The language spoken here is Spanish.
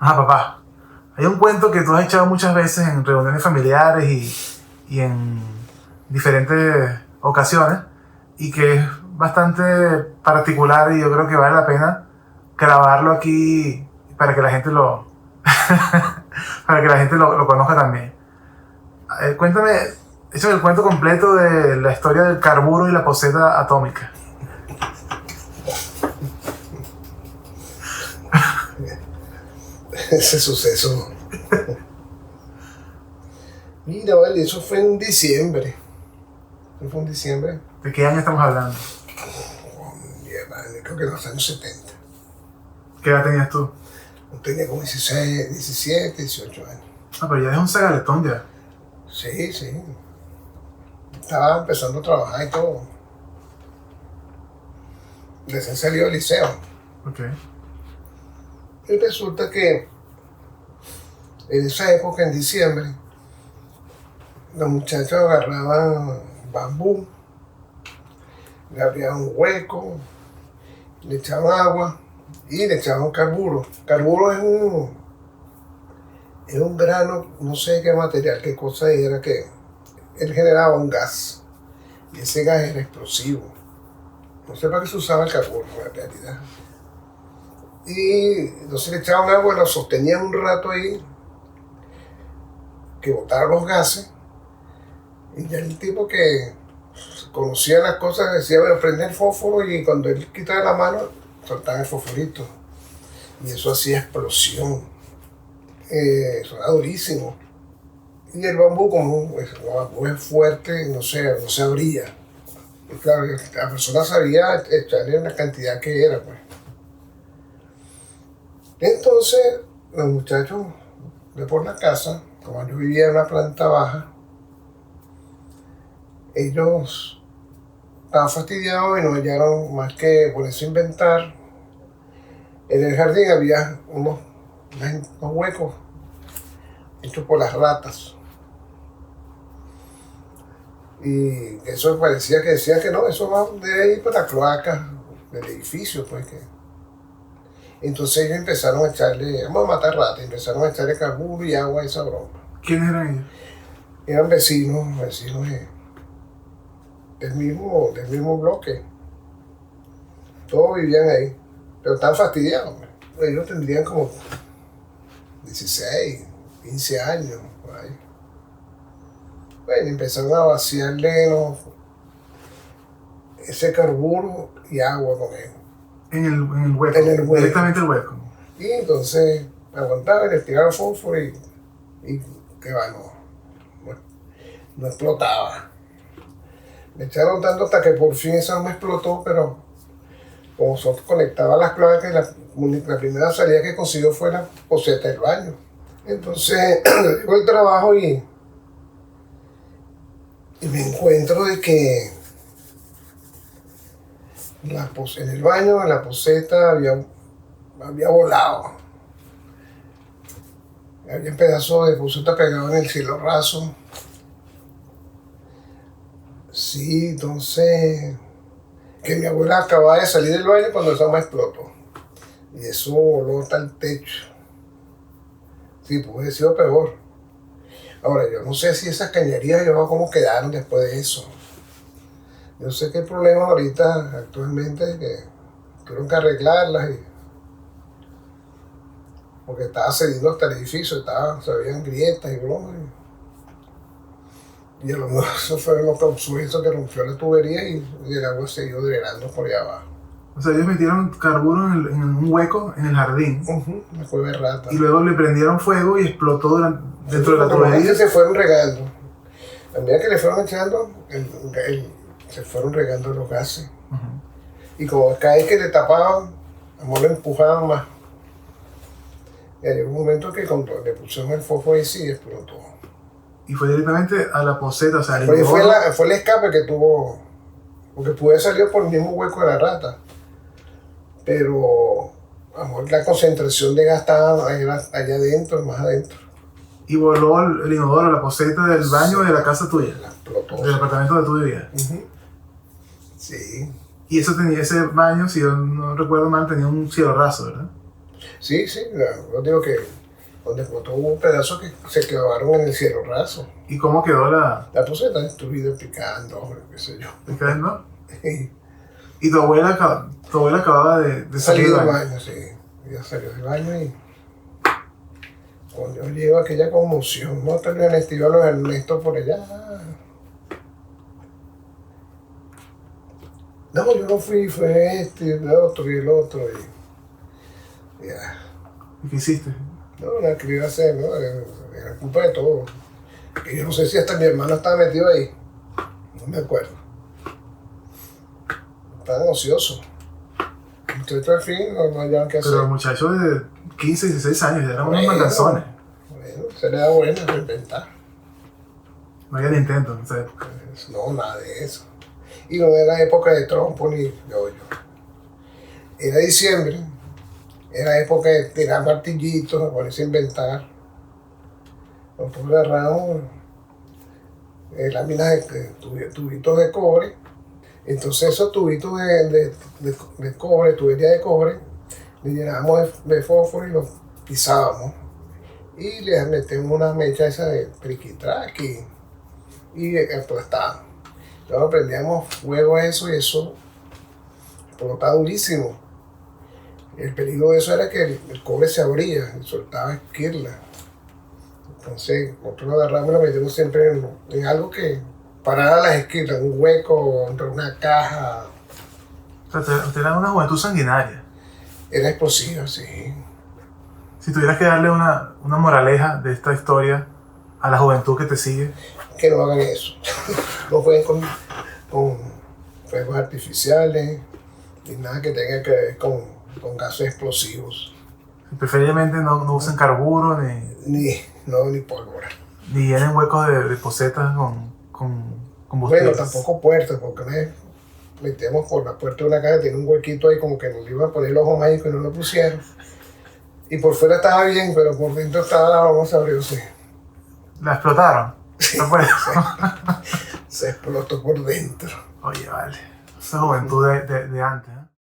Ajá, papá. Hay un cuento que tú has echado muchas veces en reuniones familiares y en diferentes ocasiones y que es bastante particular y yo creo que vale la pena grabarlo aquí para que la gente lo para que la gente lo conozca también. Cuéntame, échame el cuento completo de la historia del carburo y la poseta atómica. Ese suceso. Mira, vale, eso fue en diciembre. ¿Eso fue en diciembre? ¿De qué año estamos hablando? Vale, creo que en los años 70. ¿Qué edad tenías tú? Yo tenía como 16, 17, 18 años. Ah, pero ya es un sagaletón ya. Sí, sí. Estaba empezando a trabajar y todo. Recién salió del liceo. Ok. Y resulta que en esa época, en diciembre, los muchachos agarraban bambú, le abrían un hueco, le echaban agua y le echaban carburo. Carburo es un grano, no sé qué material, qué cosa era, que él generaba un gas y ese gas era explosivo. No sé para qué se usaba el carburo en realidad. Y entonces le echaban agua, lo sostenían un rato ahí, que botara los gases, y ya el tipo que conocía las cosas decía, bueno, prende el fósforo, y cuando él quitaba la mano, soltaba el fosforito. Y eso hacía explosión. Sonaba durísimo. Y el bambú, como el bambú es fuerte, no se abría. Y claro, la persona sabía echarle la cantidad que era, pues. Entonces, los muchachos de por la casa, como yo vivía en una planta baja, ellos estaban fastidiados y no hallaron más que ponerse a inventar. En el jardín había unos huecos hechos por las ratas. Y eso parecía que decían que no, eso va de ir para la cloaca del edificio, pues que. Entonces ellos empezaron a echarle, vamos a matar ratas, empezaron a echarle carburo y agua a esa broma. ¿Quiénes eran ellos? Eran vecinos del mismo bloque. Todos vivían ahí, pero estaban fastidiados. Ellos tendrían como 16, 15 años, por ahí. Bueno, empezaron a vaciarle ese carburo y agua con él. En el hueco. En el hueco. Directamente el hueco. Y entonces aguantaban, les tiraron fósforo y que va, no explotaba. Me echaron tanto hasta que por fin eso no me explotó, pero como conectaba las cloacas, la primera salida que consiguió fue la poseta del baño. Entonces, llego al trabajo y me encuentro de que en el baño, en la poseta, había volado. Había un pedazo de poseta pegado en el cielo raso. Sí, entonces, que mi abuela acababa de salir del baño cuando esa me explotó. Y eso voló hasta el techo. Sí, pudo haber sido peor. Ahora, yo no sé si esas cañerías cómo quedaron después de eso. Yo sé que el problema ahorita, actualmente, es que tuvieron que arreglarlas porque estaba cediendo hasta el edificio, se veían grietas y bromas. Y a lo mejor eso fue lo que causó eso, que rompió la tubería y el agua siguió drenando por allá abajo. O sea, ellos metieron carburo en un hueco en el jardín. Una cueva de rata. Y luego le prendieron fuego y explotó dentro de la tubería. Se fueron regando. A medida que le fueron echando, se fueron regando los gases. Y como cada vez que le tapaban, a lo empujaban más. Y llegó un momento que cuando le pusieron el fósforo ahí sí explotó. Y fue directamente a la poseta, o sea, fue el escape que tuvo, porque pudo haber salido por el mismo hueco de la rata. Pero a lo mejor la concentración de gas estaba allá adentro, más adentro. Y voló el inodoro, la poseta del baño de la casa tuya. La explotó. Del apartamento de tu vida. Sí. Y ese baño, si yo no recuerdo mal, tenía un cielo raso, ¿verdad? Sí, sí, yo digo que donde explotó hubo pedazos que se clavaron en el cielo raso. ¿Y cómo quedó la...? La poseta destruida, picando, qué sé yo. ¿No? ¿Y tu abuela acababa de salir Salió del del baño? baño, sí. Ella salió del baño y cuando yo llego aquella conmoción, no te lo Ernesto, los Ernesto por allá. No, yo no fui, fue este, el otro y el otro. Y ya. ¿Y qué hiciste? No, nada que iba a hacer, ¿no? Era culpa de todo. Y yo no sé si hasta mi hermano estaba metido ahí. No me acuerdo. Estaban ociosos. Entonces al fin no hallaban qué hacer. Pero muchachos de 15, 16 años ya eran unos manganzones. Bueno, se le da buena reinventar. No había Nintendo, no sé. No, nada de eso. Y no era época de trompo ni yo. Era diciembre. Era época de tirar martillitos, de ponerse a inventar. Nosotros agarramos láminas de tubitos de cobre. Entonces esos tubitos de cobre, tubería de cobre, le llenábamos de fósforo y los pisábamos. Y le metemos una mecha esa de triquitraqui y aplastábamos. Luego prendíamos fuego a eso y eso explotaba durísimo. El peligro de eso era que el cobre se abría y soltaba esquirla. Entonces nosotros lo agarramos y lo metimos siempre en algo que parara las esquirlas, un hueco entre una caja. O sea, usted era una juventud sanguinaria. Era explosiva, sí. Si tuvieras que darle una moraleja de esta historia a la juventud que te sigue. Que no hagan eso. No jueguen con fuegos artificiales ni nada que tenga que ver con gases explosivos. Preferiblemente no usen carburo ni pólvora. Ni llenen huecos de posetas con combustible. Bueno, tampoco puertas, porque metíamos por la puerta de una casa, tiene un huequito ahí como que nos iban a poner el ojo mágico y no lo pusieron. Y por fuera estaba bien, pero por dentro estaba la vamos a abrir, sí. ¿La explotaron? No puede. Se explotó por dentro. Oye, vale. Esa juventud de antes.